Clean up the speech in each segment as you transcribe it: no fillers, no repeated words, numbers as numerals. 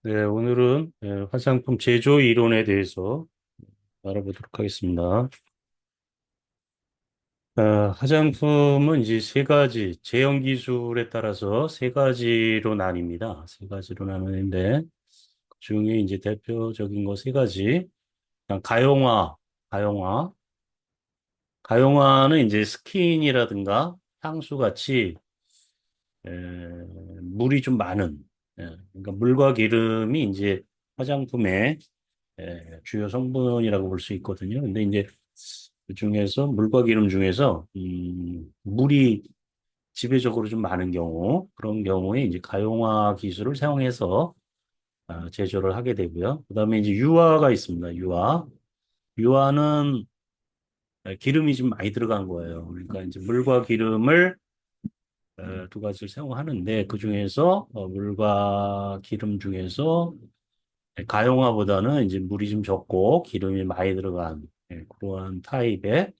네, 오늘은 화장품 제조 이론에 대해서 알아보도록 하겠습니다. 화장품은 이제 세 가지, 제형 기술에 따라서 세 가지로 나뉩니다. 세 가지로 나누는데, 그중에 이제 대표적인 거 세 가지. 그냥 가용화. 가용화는 이제 스킨이라든가 향수 같이 에, 물이 좀 많은, 그러니까 물과 기름이 이제 화장품의 주요 성분이라고 볼 수 있거든요. 근데 이제 그 중에서 물과 기름 중에서 물이 지배적으로 좀 많은 경우 그런 경우에 이제 가용화 기술을 사용해서 제조를 하게 되고요. 그다음에 이제 유화가 있습니다. 유화는 기름이 좀 많이 들어간 거예요. 그러니까 이제 물과 기름을 두 가지를 사용하는데 그 중에서 물과 기름 중에서 가용화보다는 이제 물이 좀 적고 기름이 많이 들어간 그러한 타입의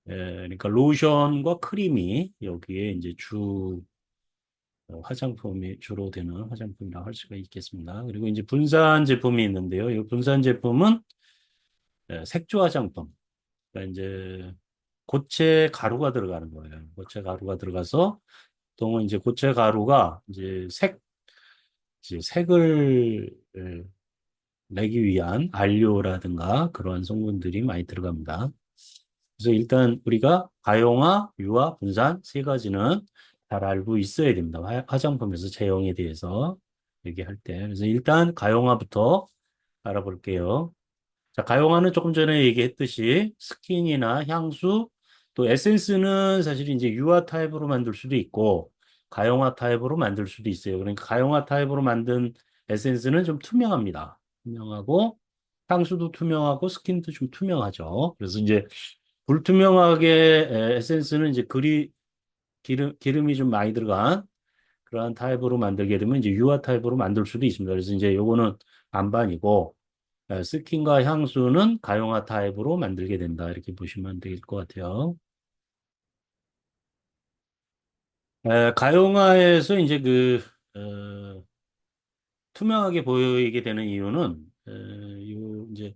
그러니까 로션과 크림이 여기에 이제 화장품이 주로 되는 화장품이라고 할 수가 있겠습니다. 그리고 이제 분산 제품이 있는데요. 이 분산 제품은 색조 화장품. 그러니까 이제 고체 가루가 들어가는 거예요. 고체 가루가 들어가서 보통은 이제 고체 가루가 이제 색을 내기 위한 안료라든가 그러한 성분들이 많이 들어갑니다. 그래서 일단 우리가 가용화, 유화, 분산 세 가지는 잘 알고 있어야 됩니다. 화장품에서 제형에 대해서 얘기할 때. 그래서 일단 가용화부터 알아볼게요. 자, 가용화는 조금 전에 얘기했듯이 스킨이나 향수, 또 에센스는 사실 이제 유화 타입으로 만들 수도 있고 가용화 타입으로 만들 수도 있어요. 그러니까 가용화 타입으로 만든 에센스는 좀 투명합니다. 투명하고 향수도 투명하고 스킨도 좀 투명하죠. 그래서 이제 불투명하게 에센스는 이제 기름이 좀 많이 들어간 그러한 타입으로 만들게 되면 이제 유화 타입으로 만들 수도 있습니다. 그래서 이제 요거는 반반이고 스킨과 향수는 가용화 타입으로 만들게 된다. 이렇게 보시면 될 것 같아요. 가용화에서 이제 투명하게 보이게 되는 이유는, 이제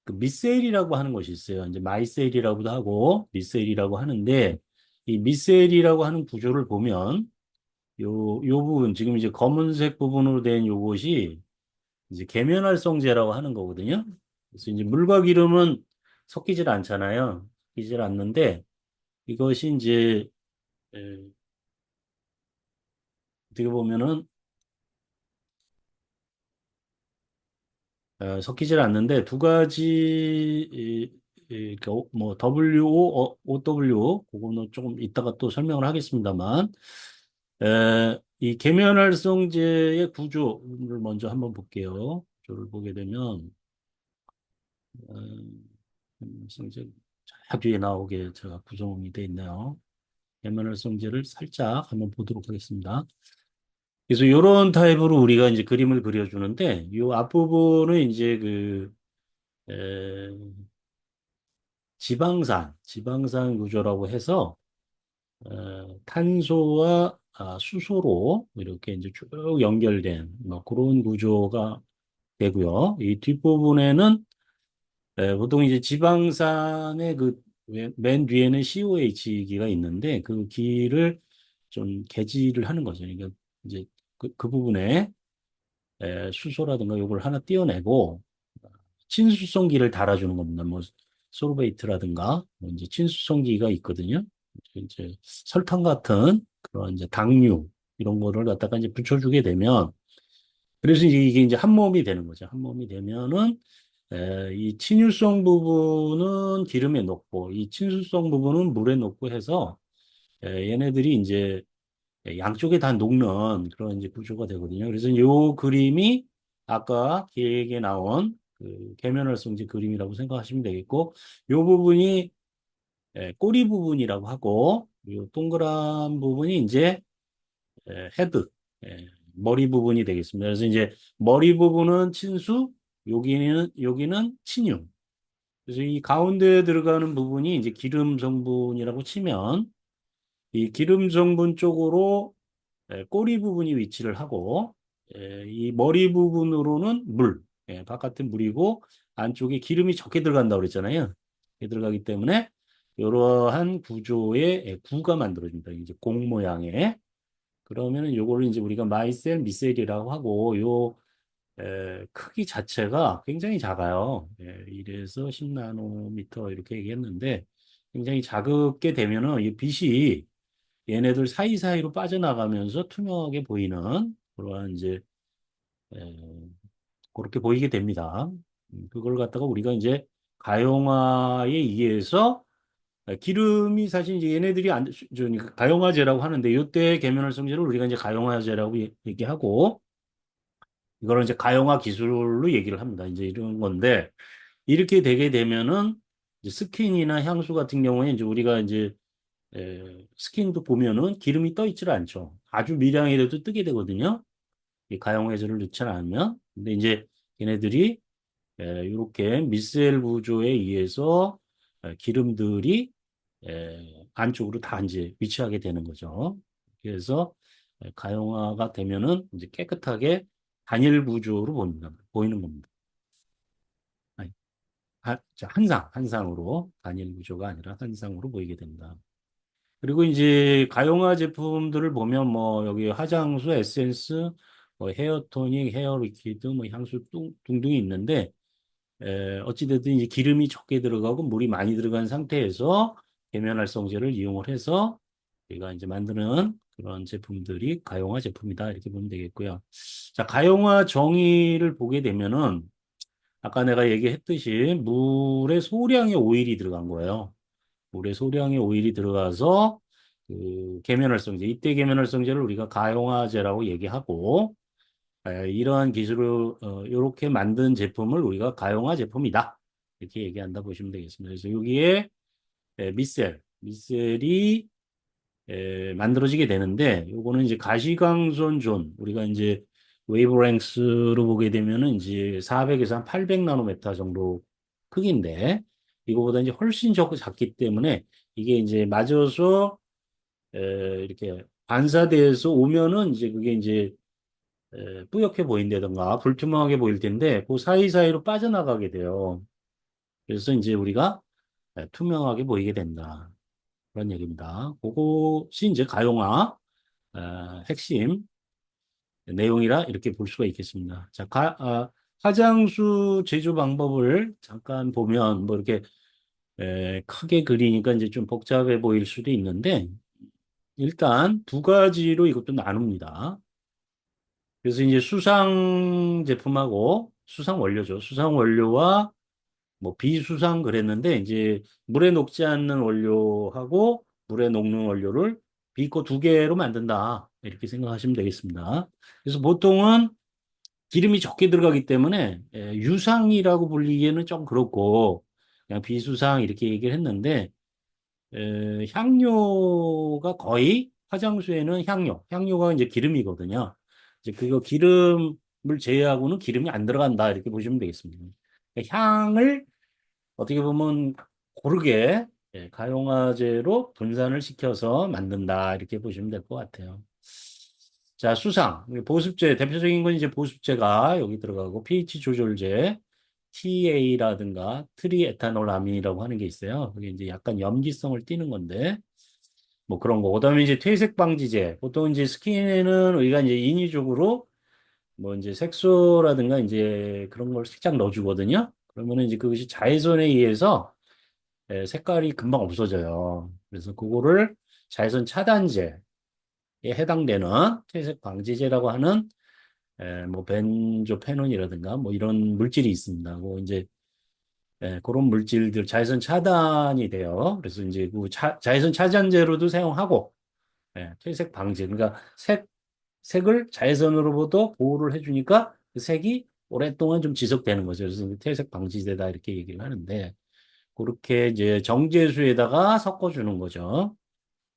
그 미셀이라고 하는 것이 있어요. 이제 마이셀이라고도 하고, 미셀이라고 하는데, 이 미셀이라고 하는 구조를 보면, 요 부분, 지금 이제 검은색 부분으로 된 요것이 이제 계면활성제라고 하는 거거든요. 그래서 이제 물과 기름은 섞이질 않잖아요. 섞이질 않는데, 이것이 이제 에, 어떻게 보면은 섞이질 않는데 두 가지 뭐 WO, OW 그거는 조금 이따가 또 설명을 하겠습니다만 이 계면활성제의 구조를 먼저 한번 볼게요. 구조를 보게 되면 어, 계면활성제 저 뒤에 나오게 제가 구성이 돼 있네요. 계면활성제를 살짝 한번 보도록 하겠습니다. 그래서 이런 타입으로 우리가 이제 그림을 그려주는데, 이 앞부분은 이제 에, 지방산 구조라고 해서, 탄소와 수소로 이렇게 이제 쭉 연결된 뭐 그런 구조가 되고요. 이 뒷부분에는 보통 이제 지방산의 맨 뒤에는 COH 기가 있는데 그 기를 좀 개지를 하는 거죠. 그러니까 이제 그 부분에 수소라든가 요걸 하나 띄어내고 친수성기를 달아주는 겁니다. 뭐 소르베이트라든가 뭐 이제 친수성기가 있거든요. 이제 설탕 같은 그런 이제 당류 이런 거를 갖다가 이제 붙여주게 되면 그래서 이게 이제 한 몸이 되는 거죠. 한 몸이 되면은 이 친유성 부분은 기름에 녹고 이 친수성 부분은 물에 녹고 해서 얘네들이 이제 양쪽에 다 녹는 그런 이제 구조가 되거든요. 그래서 요 그림이 아까 기획에 나온 그 계면활성제 그림이라고 생각하시면 되겠고, 요 부분이 꼬리 부분이라고 하고, 요 동그란 부분이 이제 헤드, 머리 부분이 되겠습니다. 그래서 이제 머리 부분은 친수, 여기는 친유. 그래서 이 가운데에 들어가는 부분이 이제 기름 성분이라고 치면, 이 기름 성분 쪽으로 꼬리 부분이 위치를 하고 이 머리 부분으로는 물, 바깥은 물이고 안쪽에 기름이 적게 들어간다고 그랬잖아요. 이렇게 들어가기 때문에 이러한 구조의 구가 만들어진다. 이제 공 모양의. 그러면은 요거를 이제 우리가 마이셀, 미셀이라고 하고 요 크기 자체가 굉장히 작아요. 1에서 10나노미터 이렇게 얘기했는데 굉장히 작게 되면은 이 빛이 얘네들 사이사이로 빠져나가면서 투명하게 보이는 그러한 이제 에, 그렇게 보이게 됩니다. 그걸 갖다가 우리가 이제 가용화에 의해서 기름이 사실 이제 얘네들이 가용화제라고 하는데 이때 계면활성제를 우리가 이제 가용화제라고 얘기하고 이거를 이제 가용화 기술로 얘기를 합니다. 이제 이런 건데 이렇게 되게 되면은 이제 스킨이나 향수 같은 경우에 이제 우리가 이제 스킨도 보면은 기름이 떠 있질 않죠. 아주 미량이라도 뜨게 되거든요. 이 가용화제를 넣지 않으면. 근데 이제 얘네들이 이렇게 미셀 구조에 의해서 기름들이 안쪽으로 다 이제 위치하게 되는 거죠. 그래서 가용화가 되면은 이제 깨끗하게 단일 구조로 보이는 겁니다. 아니, 한상으로 단일 구조가 아니라 한상으로 보이게 된다. 그리고 이제 가용화 제품들을 보면 뭐 여기 화장수, 에센스, 뭐 헤어 토닉, 헤어 리퀴드, 뭐 향수 등등이 있는데 어찌됐든 이제 기름이 적게 들어가고 물이 많이 들어간 상태에서 계면활성제를 이용을 해서 우리가 이제 만드는 그런 제품들이 가용화 제품이다 이렇게 보면 되겠고요. 자, 가용화 정의를 보게 되면은 아까 내가 얘기했듯이 물의 소량의 오일이 들어간 거예요. 물의 소량의 오일이 들어가서 그 계면활성제, 이때 계면활성제를 우리가 가용화제라고 얘기하고 이러한 기술을 이렇게 만든 제품을 우리가 가용화 제품이다. 이렇게 얘기한다 보시면 되겠습니다. 그래서 여기에 미셀이 만들어지게 되는데 요거는 이제 가시광선 존 우리가 이제 웨이브랭스로 보게 되면은 이제 400에서 한 800 나노메타 정도 크기인데 이거보다 이제 훨씬 작기 때문에 이게 이제 맞아서 이렇게 반사돼서 오면은 이제 그게 이제 뿌옇게 보인다던가 불투명하게 보일 텐데 그 사이사이로 빠져나가게 돼요. 그래서 이제 우리가 투명하게 보이게 된다. 그런 얘기입니다. 그것이 이제 가용화 핵심 내용이라 이렇게 볼 수가 있겠습니다. 자, 화장수 제조 방법을 잠깐 보면 뭐 이렇게 크게 그리니까 이제 좀 복잡해 보일 수도 있는데 일단 두 가지로 이것도 나눕니다. 그래서 이제 수상 제품하고 수상 원료죠. 수상 원료와 뭐 비수상 그랬는데 이제 물에 녹지 않는 원료하고 물에 녹는 원료를 비거 두 개로 만든다. 이렇게 생각하시면 되겠습니다. 그래서 보통은 기름이 적게 들어가기 때문에 유상이라고 불리기에는 좀 그렇고 그냥 비수상 이렇게 얘기를 했는데 향료가 거의 화장수에는 향료가 이제 기름이거든요. 이제 그거 기름을 제외하고는 기름이 안 들어간다 이렇게 보시면 되겠습니다. 그러니까 향을 어떻게 보면 고르게 가용화제로 분산을 시켜서 만든다 이렇게 보시면 될 것 같아요. 자, 수상 보습제 대표적인 건 이제 보습제가 여기 들어가고 pH 조절제 TA라든가 트리에타놀아민이라고 하는 게 있어요. 그게 이제 약간 염기성을 띠는 건데 뭐 그런 거. 그다음에 이제 퇴색 방지제. 보통 이제 스킨에는 우리가 이제 인위적으로 뭐 이제 색소라든가 이제 그런 걸 살짝 넣어주거든요. 그러면은 이제 그것이 자외선에 의해서 색깔이 금방 없어져요. 그래서 그거를 자외선 차단제에 해당되는 퇴색 방지제라고 하는 뭐 벤조페논이라든가 뭐 이런 물질이 있습니다. 뭐 이제 그런 물질들 자외선 차단이 돼요. 그래서 이제 그 자외선 차단제로도 사용하고 퇴색 방지. 그러니까 색을 자외선으로부터 보호를 해주니까 그 색이 오랫동안 좀 지속되는 거죠. 그래서 이제 퇴색 방지제다 이렇게 얘기를 하는데 그렇게 이제 정제수에다가 섞어주는 거죠.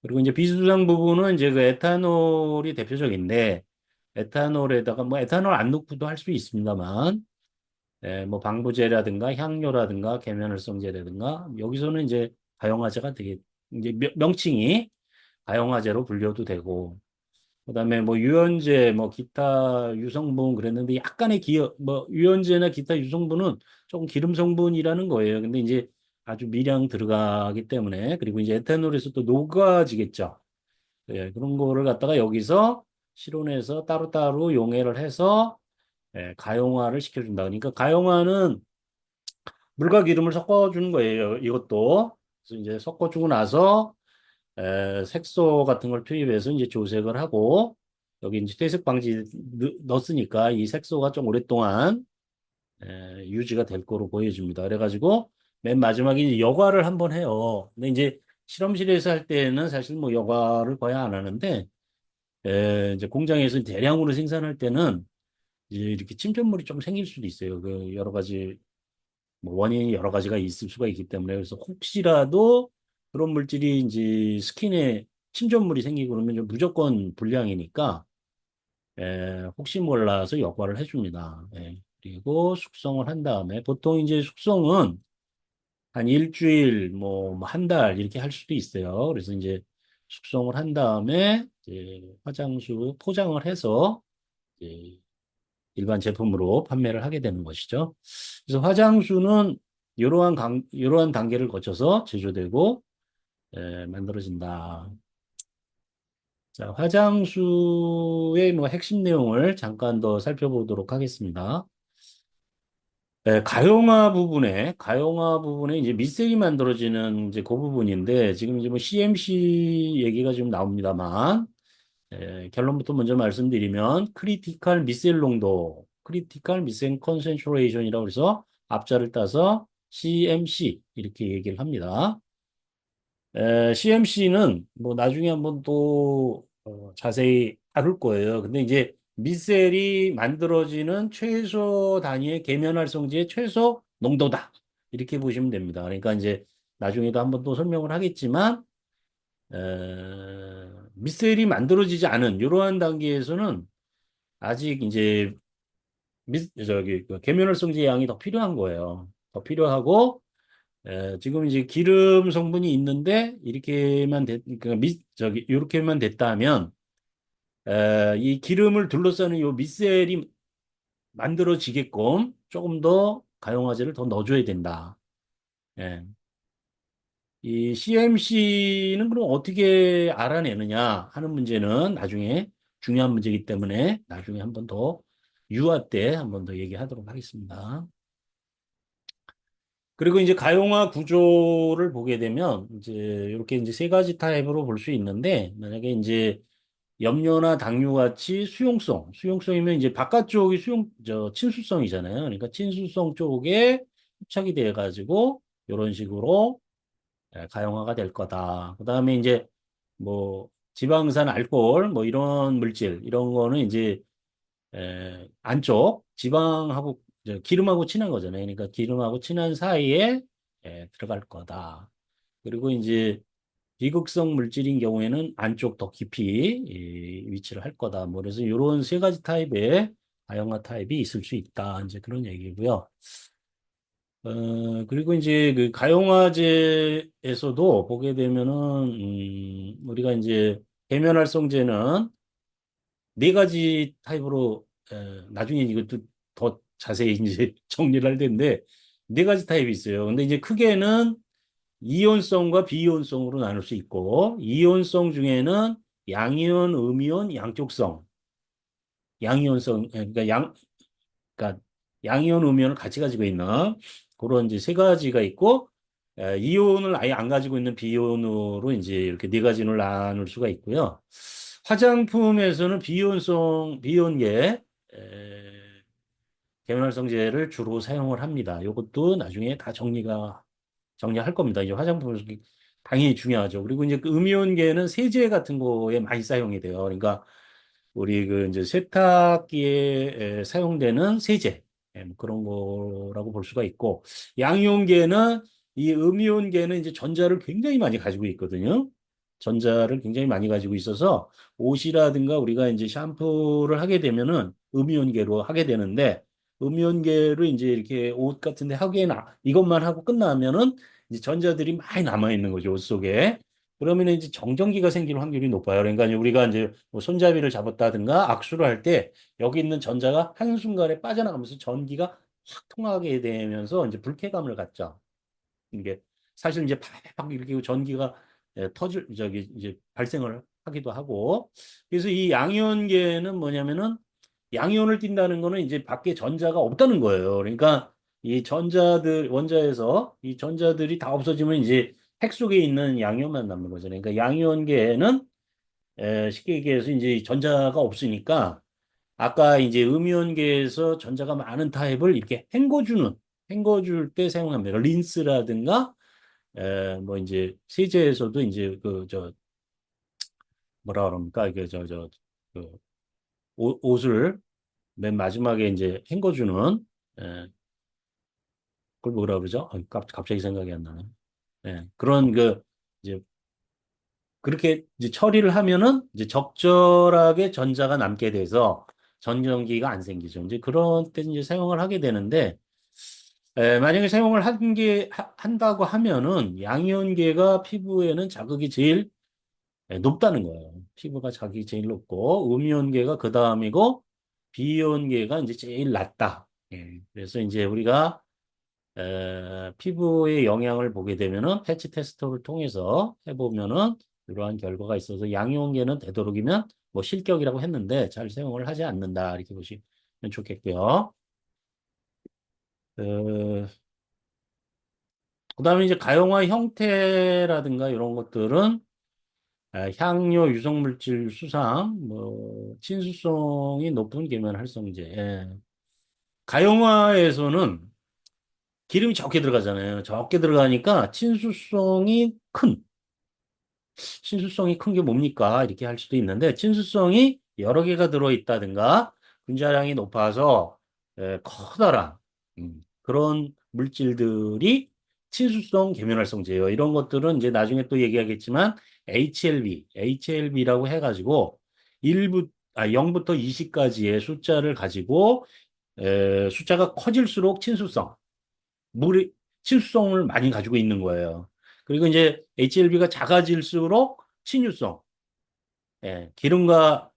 그리고 이제 비수상 부분은 이제 그 에탄올이 대표적인데 에탄올에다가 뭐 에탄올 안 넣고도 할 수 있습니다만 뭐 방부제라든가 향료라든가 계면활성제라든가 여기서는 이제 가용화제가 되게 이제 명칭이 가용화제로 불려도 되고 그다음에 뭐 유연제, 뭐 기타 유성분 그랬는데 약간의 뭐 유연제나 기타 유성분은 조금 기름 성분이라는 거예요. 근데 이제 아주 미량 들어가기 때문에 그리고 이제 에탄올에서 또 녹아지겠죠. 예, 그런 거를 갖다가 여기서 실온에서 따로따로 용해를 해서 예, 가용화를 시켜준다. 그러니까 가용화는 물과 기름을 섞어주는 거예요. 이것도. 그래서 이제 섞어주고 나서 색소 같은 걸 투입해서 이제 조색을 하고 여기 이제 퇴색 방지 넣었으니까 이 색소가 좀 오랫동안 유지가 될 거로 보여집니다. 그래가지고 맨 마지막에 이제 여과를 한번 해요. 근데 이제 실험실에서 할 때는 사실 뭐 여과를 거의 안 하는데 이제 공장에서 대량으로 생산할 때는 이제 이렇게 침전물이 좀 생길 수도 있어요. 그 여러 가지 뭐 원인이 여러 가지가 있을 수가 있기 때문에 그래서 혹시라도 그런 물질이 이제 스킨에 침전물이 생기고 그러면 좀 무조건 불량이니까 혹시 몰라서 여과를 해줍니다. 예. 그리고 숙성을 한 다음에 보통 이제 숙성은 한 일주일 뭐 한 달 이렇게 할 수도 있어요. 그래서 이제 숙성을 한 다음에 이제 화장수 포장을 해서 이제 일반 제품으로 판매를 하게 되는 것이죠. 그래서 화장수는 이러한 단계를 거쳐서 제조되고 만들어진다. 자, 화장수의 뭐 핵심 내용을 잠깐 더 살펴보도록 하겠습니다. 가용화 부분에 이제 밑색이 만들어지는 이제 그 부분인데 지금 이제 뭐 CMC 얘기가 지금 나옵니다만 결론부터 먼저 말씀드리면 크리티컬 미생 컨센트레이션이라고 해서 앞자를 따서 CMC 이렇게 얘기를 합니다. CMC는 뭐 나중에 한번 또 자세히 다룰 거예요. 근데 이제 미셀이 만들어지는 최소 단위의 계면활성제의 최소 농도다. 이렇게 보시면 됩니다. 그러니까 이제 나중에도 한번 또 설명을 하겠지만 미셀이 만들어지지 않은 이러한 단계에서는 아직 이제 그 계면활성제 양이 더 필요한 거예요. 더 필요하고 지금 이제 기름 성분이 있는데 이렇게만 그러니까 이렇게만 됐다면 이 기름을 둘러싸는 요 미셀이 만들어지게끔 조금 더 가용화제를 더 넣어줘야 된다. 예. 이 CMC는 그럼 어떻게 알아내느냐 하는 문제는 나중에 중요한 문제이기 때문에 나중에 한번 더 유아 때 한번 더 얘기하도록 하겠습니다. 그리고 이제 가용화 구조를 보게 되면 이제 이렇게 이제 세 가지 타입으로 볼 수 있는데 만약에 이제 염료나 당류 같이 수용성이면 이제 바깥쪽이 친수성이잖아요. 그러니까 친수성 쪽에흡착이 돼 가지고 이런 식으로 가용화가 될 거다. 그다음에 이제 뭐 지방산 알코올 뭐 이런 물질 이런 거는 이제 안쪽 지방하고 기름하고 친한 거잖아요. 그러니까 기름하고 친한 사이에 들어갈 거다. 그리고 이제 비극성 물질인 경우에는 안쪽 더 깊이 위치를 할 거다. 뭐 그래서 이런 세 가지 타입의 다양화 타입이 있을 수 있다. 이제 그런 얘기고요. 그리고 이제 그 가용화제에서도 보게 되면은 우리가 이제 계면활성제는 네 가지 타입으로 나중에 이것도 더 자세히 이제 정리를 할 텐데 네 가지 타입이 있어요. 근데 이제 크게는 이온성과 비이온성으로 나눌 수 있고 이온성 중에는 양이온, 음이온, 양쪽성, 양이온성 그러니까 양이온, 음이온을 같이 가지고 있는 그런 이제 세 가지가 있고 이온을 아예 안 가지고 있는 비이온으로 이제 이렇게 네 가지로 나눌 수가 있고요. 화장품에서는 비이온계 계면활성제를 주로 사용을 합니다. 이것도 나중에 다 정리할 겁니다. 이제 화장품에서 당연히 중요하죠. 그리고 이제 그 음이온계는 세제 같은 거에 많이 사용이 돼요. 그러니까 우리 그 이제 세탁기에 사용되는 세제 뭐 그런 거라고 볼 수가 있고 양이온계는 이 음이온계는 이제 전자를 굉장히 많이 가지고 있거든요. 전자를 굉장히 많이 가지고 있어서 옷이라든가 우리가 이제 샴푸를 하게 되면은 음이온계로 하게 되는데 음이온계로 이제 이렇게 옷 같은데 하기에는 이것만 하고 끝나면은 이제 전자들이 많이 남아 있는 거죠, 옷 속에. 그러면 이제 정전기가 생길 확률이 높아요. 그러니까 이제 우리가 이제 뭐 손잡이를 잡았다든가 악수를 할 때 여기 있는 전자가 한순간에 빠져나가면서 전기가 확 통하게 되면서 이제 불쾌감을 갖죠. 이게 사실 이제 팍팍 이렇게 전기가 터질 저기 이제 발생을 하기도 하고 그래서 이 양이온계는 뭐냐면은 양이온을 띈다는 거는 이제 밖에 전자가 없다는 거예요. 그러니까 이 전자들 원자에서 이 전자들이 다 없어지면 이제 핵 속에 있는 양이온만 남는 거죠. 그러니까 양이온계는 쉽게 얘기해서 이제 전자가 없으니까 아까 이제 음이온계에서 전자가 많은 타입을 이렇게 헹궈줄 때 사용합니다. 린스라든가 뭐 이제 세제에서도 이제 그 저 뭐라 그럽니까 이게 그 옷을 맨 마지막에 이제 헹궈주는 그걸 뭐라 그러죠? 갑자기 생각이 안 나네. 그런 그 이제 그렇게 이제 처리를 하면은 이제 적절하게 전자가 남게 돼서 전전기가 안 생기죠. 이제 그런 때 이제 사용을 하게 되는데 만약에 사용을 한다고 하면은 양이온계가 피부에는 자극이 제일 높다는 거예요. 피부가 자극이 제일 높고 음이온계가 그 다음이고 비이온계가 이제 제일 낮다. 그래서 이제 우리가 피부에 영향을 보게 되면은 패치 테스트를 통해서 해보면은 이러한 결과가 있어서 양이온계는 되도록이면 뭐 실격이라고 했는데 잘 사용을 하지 않는다 이렇게 보시면 좋겠고요. 어, 그다음에 이제 가용화 형태라든가 이런 것들은 향료, 유성물질 수상, 뭐 친수성이 높은 계면 활성제. 가용화에서는 기름이 적게 들어가잖아요. 적게 들어가니까 친수성이 큰 게 뭡니까? 이렇게 할 수도 있는데 친수성이 여러 개가 들어있다든가 분자량이 높아서 커다란 그런 물질들이 친수성 계면활성제예요. 이런 것들은 이제 나중에 또 얘기하겠지만 HLB라고 해가지고 0부터 20까지의 숫자를 가지고 숫자가 커질수록 물이 친수성을 많이 가지고 있는 거예요. 그리고 이제 HLB가 작아질수록 친유성, 기름과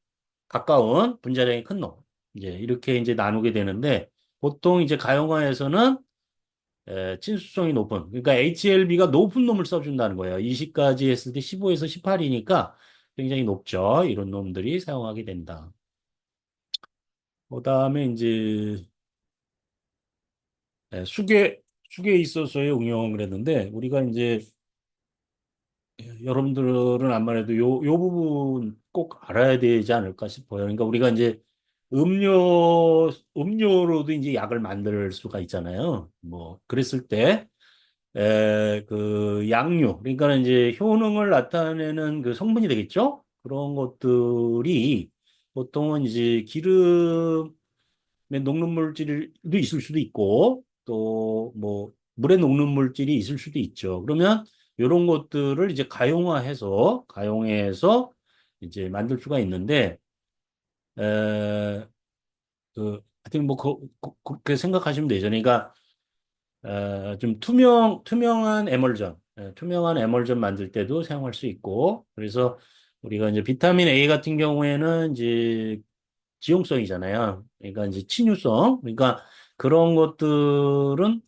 가까운 분자량이 큰 놈. 이제 이렇게 이제 나누게 되는데 보통 이제 가용화에서는 친수성이 높은, 그러니까 HLB가 높은 놈을 써준다는 거예요. 20까지 했을 때 15에서 18이니까 굉장히 높죠. 이런 놈들이 사용하게 된다. 그다음에 이제 수계에 있어서의 응용을 했는데 우리가 이제 여러분들은 아무래도 요 부분 꼭 알아야 되지 않을까 싶어요. 그러니까 우리가 이제 음료로도 이제 약을 만들 수가 있잖아요. 뭐, 그랬을 때, 그 양료, 그러니까 이제 효능을 나타내는 그 성분이 되겠죠? 그런 것들이 보통은 이제 기름에 녹는 물질도 있을 수도 있고, 또 뭐, 물에 녹는 물질이 있을 수도 있죠. 그러면 이런 것들을 이제 가용해서 이제 만들 수가 있는데, 에, 하여튼 뭐, 그렇게 생각하시면 되죠. 그러니까, 좀 투명한 투명한 에멀전 만들 때도 사용할 수 있고, 그래서 우리가 이제 비타민 A 같은 경우에는 이제 지용성이잖아요. 그러니까 이제 친유성. 그러니까 그런 것들은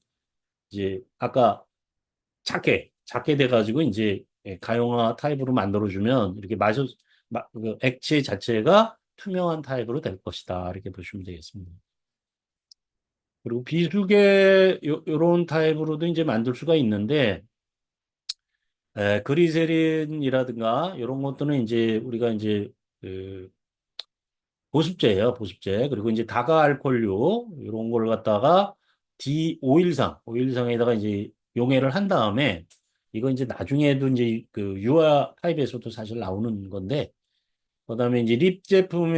이제 아까 작게 돼가지고 이제 가용화 타입으로 만들어주면 이렇게 그 액체 자체가 투명한 타입으로 될 것이다. 이렇게 보시면 되겠습니다. 그리고 비수계 요런 타입으로도 이제 만들 수가 있는데 그리세린이라든가 이런 것들은 이제 우리가 이제 그 보습제예요, 보습제. 그리고 이제 다가알콜류 이런 걸 갖다가 오일상에다가 이제 용해를 한 다음에 이거 이제 나중에도 이제 그 유화 타입에서도 사실 나오는 건데 그다음에 이제 립 제품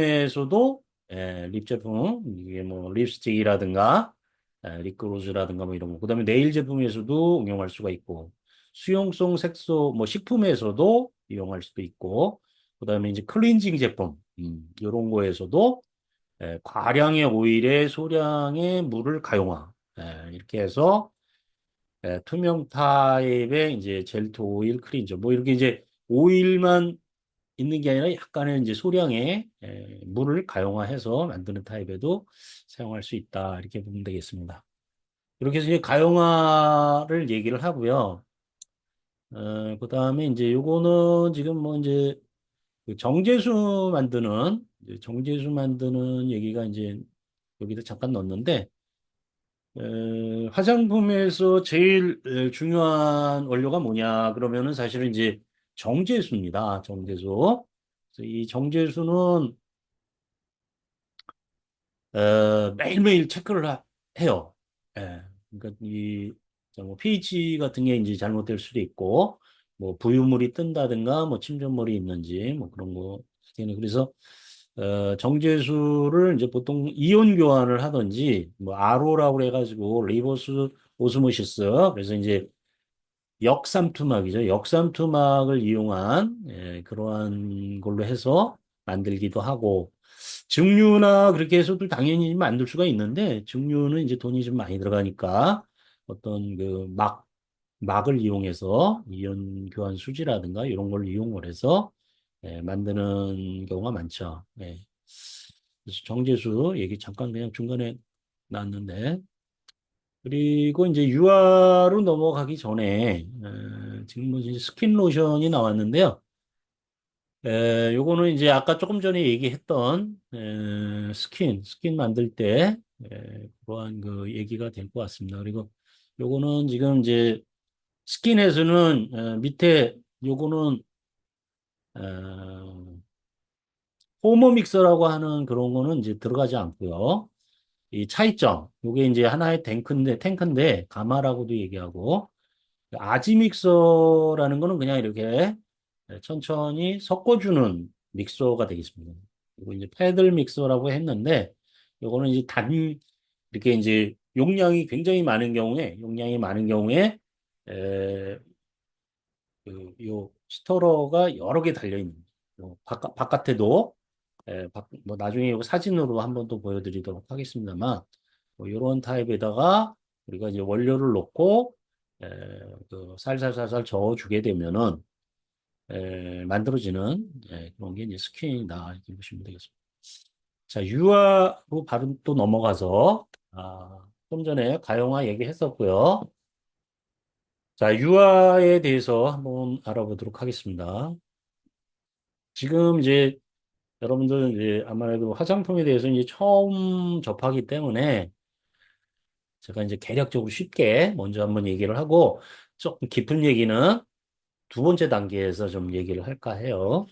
이게 뭐 립스틱이라든가 립글로즈라든가 뭐 이런 거. 그다음에 네일 제품에서도 응용할 수가 있고 수용성 색소 뭐 식품에서도 이용할 수도 있고 그다음에 이제 클렌징 제품 이런 거에서도 과량의 오일에 소량의 물을 가용화 이렇게 해서 투명 타입의 이제 젤트 오일 클린저 뭐 이렇게 이제 오일만 있는 게 아니라 약간의 이제 소량의 물을 가용화해서 만드는 타입에도 사용할 수 있다. 이렇게 보면 되겠습니다. 이렇게 해서 이제 가용화를 얘기를 하고요. 그다음에 이제 요거는 지금 뭐 이제 그 정제수 만드는 얘기가 이제 여기다 잠깐 넣었는데 화장품에서 제일 중요한 원료가 뭐냐 그러면은 사실은 이제 정제수입니다. 정제수. 그래서 이 정제수는 매일매일 체크를 해요. 예. 그러니까 뭐 pH 같은 게 이제 잘못될 수도 있고, 뭐 부유물이 뜬다든가, 뭐 침전물이 있는지, 뭐 그런 거. 그래서 정제수를 이제 보통 이온 교환을 하든지, 뭐 RO라고 해가지고 리버스 오스모시스. 그래서 이제 역삼투막이죠. 역삼투막을 이용한 그러한 걸로 해서 만들기도 하고 증류나 그렇게 해서도 당연히 만들 수가 있는데 증류는 이제 돈이 좀 많이 들어가니까 어떤 그 막을 이용해서 이온 교환 수지라든가 이런 걸 이용을 해서 만드는 경우가 많죠. 그래서 정제수 얘기 잠깐 그냥 중간에 나왔는데 그리고 이제 유화로 넘어가기 전에 지금 뭐 이제 스킨 로션이 나왔는데요. 요거는 이제 아까 조금 전에 얘기했던 스킨 만들 때 그러한 그 얘기가 될 것 같습니다. 그리고 요거는 지금 이제 스킨에서는 밑에 요거는 어, 호모 믹서라고 하는 그런 거는 이제 들어가지 않고요. 이 차이점, 요게 이제 하나의 탱크인데 가마라고도 얘기하고 아지 믹서라는 거는 그냥 이렇게 천천히 섞어주는 믹서가 되겠습니다. 그리고 이제 패들 믹서라고 했는데, 요거는 이제 이렇게 이제 용량이 많은 경우에, 에, 요 스토러가 여러 개 달려있는, 바깥에도, 뭐 나중에 이거 사진으로 한번 또 보여드리도록 하겠습니다만, 뭐 이런 타입에다가 우리가 이제 원료를 넣고, 에, 그 살살살살 저어주게 되면은, 만들어지는 그런 게 이제 스킨이다 이렇게 보시면 되겠습니다. 자, 유화로 바로 또 넘어가서 좀 전에 가용화 얘기했었고요. 자, 유화에 대해서 한번 알아보도록 하겠습니다. 지금 이제 여러분들 이제 아무래도 화장품에 대해서 이제 처음 접하기 때문에 제가 이제 개략적으로 쉽게 먼저 한번 얘기를 하고 조금 깊은 얘기는 두 번째 단계에서 좀 얘기를 할까 해요.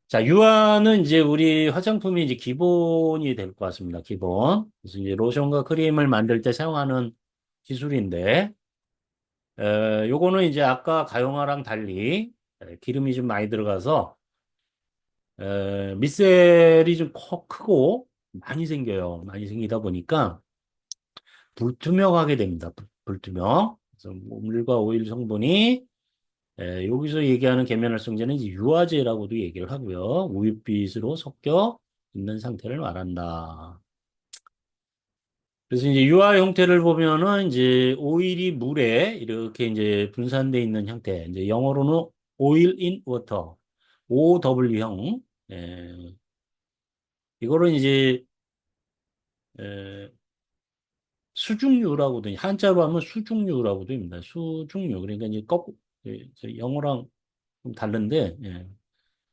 자, 유화는 이제 우리 화장품이 이제 기본이 될 것 같습니다. 기본. 그래서 이제 로션과 크림을 만들 때 사용하는 기술인데, 요거는 이제 아까 가용화랑 달리 기름이 좀 많이 들어가서, 미셀이 좀 크고 많이 생겨요. 많이 생기다 보니까 불투명하게 됩니다. 불투명. 그래서 물과 오일 성분이 여기서 얘기하는 계면활성제는 이제 유화제라고도 얘기를 하고요. 우윳빛으로 섞여 있는 상태를 말한다. 그래서 이제 유화 형태를 보면은 이제 오일이 물에 이렇게 이제 분산돼 있는 형태. 이제 영어로는 오일 인 워터, OW형. 이거를 이제 에, 수중유라고도 한자로 하면 수중유라고도 합니다. 수중유. 그러니까 이제 저 영어랑 좀 다른데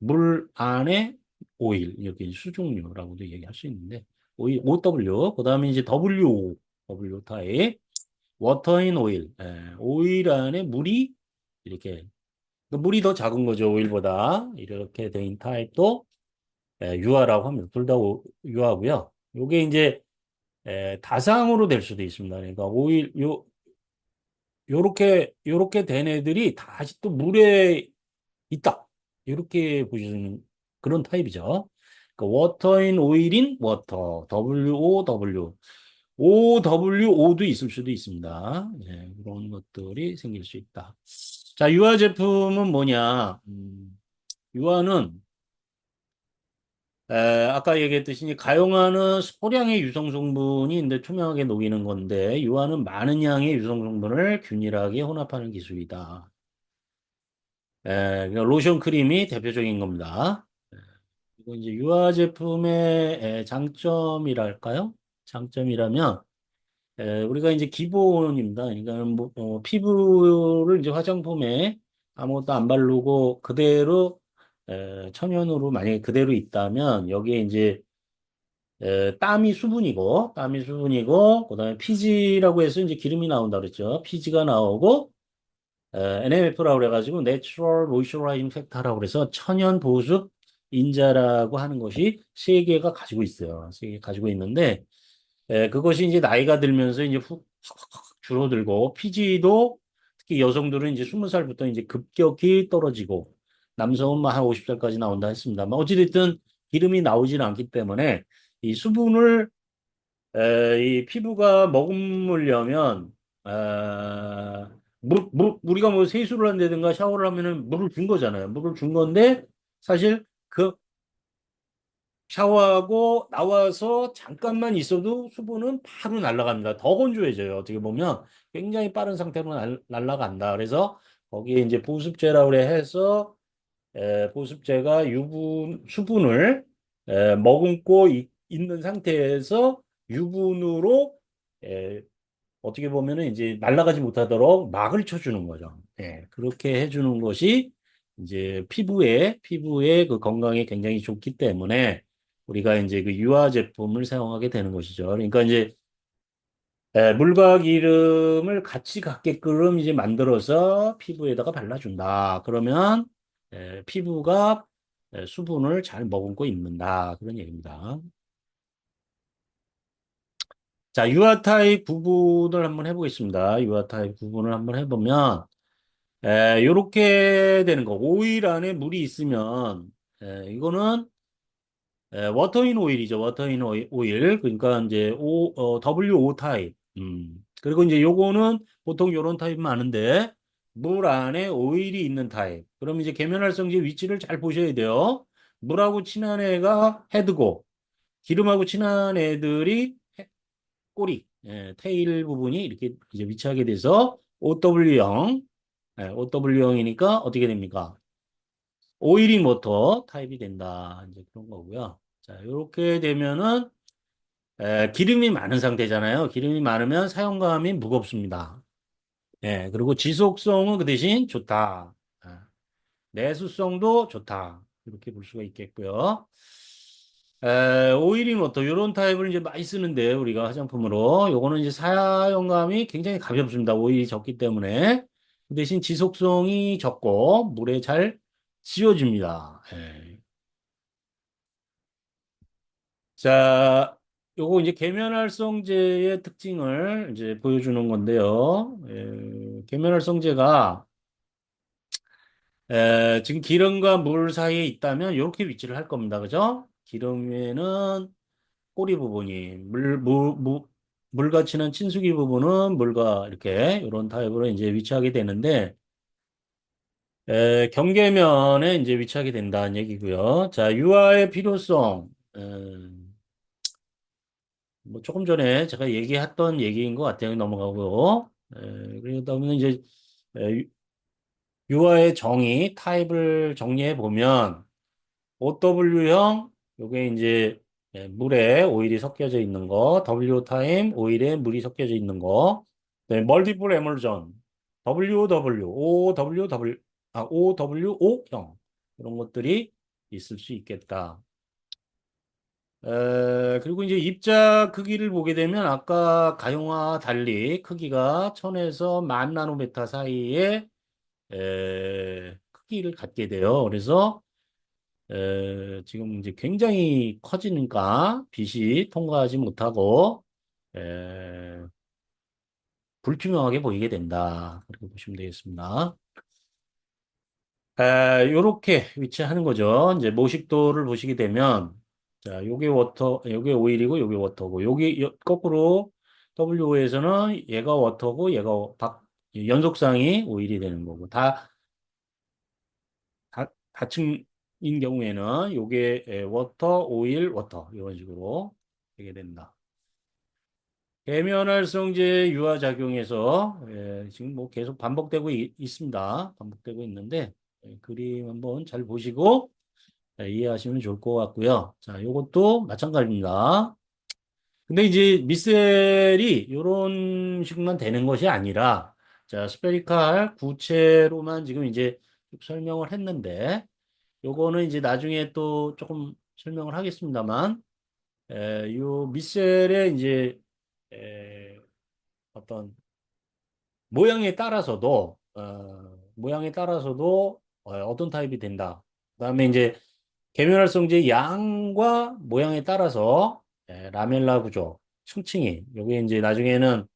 물 안에 오일, 이렇게 수증류라고도 얘기할 수 있는데, 오일, OW, 그 다음에 이제 WO, W 타입, 워터인 오일, 오일 안에 물이 이렇게, 그 물이 더 작은 거죠, 오일보다. 이렇게 된 타입도 유화라고 합니다. 둘 다 유화고요. 요게 이제 다상으로 될 수도 있습니다. 그러니까 요렇게 된 애들이 다시 또 물에 있다. 이렇게 보시는 그런 타입이죠. 그러니까 워터인 오일인 워터, WOW. OWO도 있을 수도 있습니다. 그런 것들이 생길 수 있다. 자, 유화 제품은 뭐냐? 유화는 아까 얘기했듯이 이제 가용화는 소량의 유성 성분이 있는데 투명하게 녹이는 건데 유화는 많은 양의 유성 성분을 균일하게 혼합하는 기술이다. 그러니까 로션 크림이 대표적인 겁니다. 그리고 이제 유화 제품의 장점이랄까요? 장점이라면 우리가 이제 기본입니다. 그러니까 뭐, 피부를 이제 화장품에 아무것도 안 바르고 그대로 천연으로 만약에 그대로 있다면 여기에 이제 땀이 수분이고 그다음에 피지라고 해서 이제 기름이 나온다 그랬죠. 피지가 나오고 NMF라고 그래가지고 Natural Moisturizing Factor라고 그래서 천연 보습 인자라고 하는 것이 세 개가 가지고 있어요. 세 개 가지고 있는데 그것이 이제 나이가 들면서 이제 훅 확 줄어들고 피지도 특히 여성들은 이제 20살부터 이제 급격히 떨어지고 남성은 뭐한 50살까지 나온다 했습니다만 어찌됐든 기름이 나오지는 않기 때문에 이 수분을 이 피부가 머금으려면 우리가 뭐 세수를 한다든가 샤워를 하면은 물을 준 거잖아요. 물을 준 건데 사실 그 샤워하고 나와서 잠깐만 있어도 수분은 바로 날아갑니다. 더 건조해져요. 어떻게 보면 굉장히 빠른 상태로 날아간다. 그래서 거기에 이제 보습제라고 해서 보습제가 수분을 머금고 있는 상태에서 유분으로 어떻게 보면은 이제 날아가지 못하도록 막을 쳐주는 거죠. 그렇게 해주는 것이 이제 피부의 그 건강에 굉장히 좋기 때문에 우리가 이제 그 유화 제품을 사용하게 되는 것이죠. 그러니까 이제 물과 기름을 같이 갖게끔 이제 만들어서 피부에다가 발라준다. 그러면 피부가 수분을 잘 머금고 있는다. 그런 얘기입니다. 자, 유화 타입 구분을 한번 해보겠습니다. 유화 타입 구분을 한번 해보면 요렇게 되는 거. 오일 안에 물이 있으면 이거는 워터인 오일이죠. 워터인 오일. 그러니까 이제 WO 타입. 그리고 이제 요거는 보통 요런 타입 많은데 물 안에 오일이 있는 타입. 그럼 이제 계면활성제 위치를 잘 보셔야 돼요. 물하고 친한 애가 헤드고 기름하고 친한 애들이 꼬리, 테일 부분이 이렇게 이제 위치하게 돼서 OW형, OW형이니까 어떻게 됩니까? 오일링 모터 타입이 된다. 이제 그런 거고요. 자, 이렇게 되면은 기름이 많은 상태잖아요. 기름이 많으면 사용감이 무겁습니다. 그리고 지속성은 그 대신 좋다. 내수성도 좋다. 이렇게 볼 수가 있겠고요. 오일인 워터 이런 타입을 이제 많이 쓰는데 우리가 화장품으로 요거는 이제 사용감이 굉장히 가볍습니다. 오일이 적기 때문에 그 대신 지속성이 적고 물에 잘 지워집니다. 자, 요거 이제 계면활성제의 특징을 이제 보여주는 건데요. 계면활성제가 지금 기름과 물 사이에 있다면 이렇게 위치를 할 겁니다. 그죠? 기름에는 꼬리 부분이 물과 친한 친수기 부분은 물과 이렇게 이런 타입으로 이제 위치하게 되는데 경계면에 이제 위치하게 된다는 얘기고요. 자, 유화의 필요성. 뭐 조금 전에 제가 얘기했던 얘기인 것 같아요. 넘어가고요. 그러다 보면 이제 에, 유화의 정의 타입을 정리해 보면 OW형, 요게 이제 물에 오일이 섞여져 있는 거, W 타임 오일에 물이 섞여져 있는 거, 네, 멀티플 에멀전, WOW, OWO형 이런 것들이 있을 수 있겠다. 그리고 이제 입자 크기를 보게 되면 아까 가용화 달리 크기가 1000에서 10,000 나노메타 사이의 크기를 갖게 돼요. 그래서 지금 이제 굉장히 커지니까 빛이 통과하지 못하고 에, 불투명하게 보이게 된다. 그렇게 보시면 되겠습니다. 요렇게 위치하는 거죠. 이제 모식도를 보시게 되면 자, 요게 오일이고 요게 워터고 요게 거꾸로 WO에서는 얘가 워터고 얘가 연속상이 오일이 되는 거고 다층인 경우에는 요게 워터, 오일, 워터 이런 식으로 되게 된다. 계면활성제 유화작용에서 지금 뭐 계속 반복되고 있습니다. 반복되고 있는데 그림 한번 잘 보시고 이해하시면 좋을 것 같고요. 자, 요것도 마찬가지입니다. 근데 이제 미셀이 이런 식만 되는 것이 아니라, 자, 스페리칼 구체로만 지금 이제 쭉 설명을 했는데, 요거는 이제 나중에 또 조금 설명을 하겠습니다만, 요 미셀의 이제, 어떤 모양에 따라서도 어떤 타입이 된다. 그다음에 이제 계면활성제 양과 모양에 따라서 라멜라 구조, 층층이 요게 이제 나중에는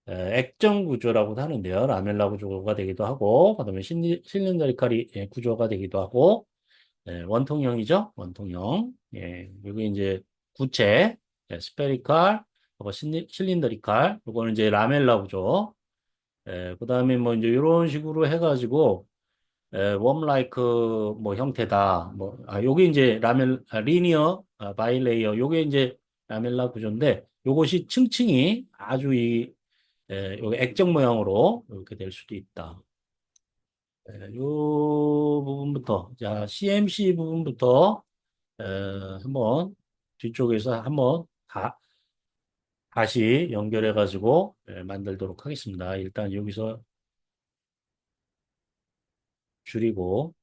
액정 구조라고도 하는데요. 라멜라 구조가 되기도 하고, 그다음에 실린더리칼이 구조가 되기도 하고, 원통형이죠. 원통형. 예, 요게 이제 구체, 스페리칼, 그리고 실린더리칼, 요거는 이제 라멜라 구조. 그다음에 뭐 이제 이런 식으로 해가지고 웜라이크 뭐 형태다. 뭐 요게 이제 리니어 바이레이어 요게 이제 라멜라 구조인데 요것이 층층이 아주 요게 액정 모양으로 이렇게 될 수도 있다. 요 부분부터 자 CMC 부분부터 에, 한번 뒤쪽에서 한번 다시 연결해 가지고 만들도록 하겠습니다. 일단 여기서 줄이고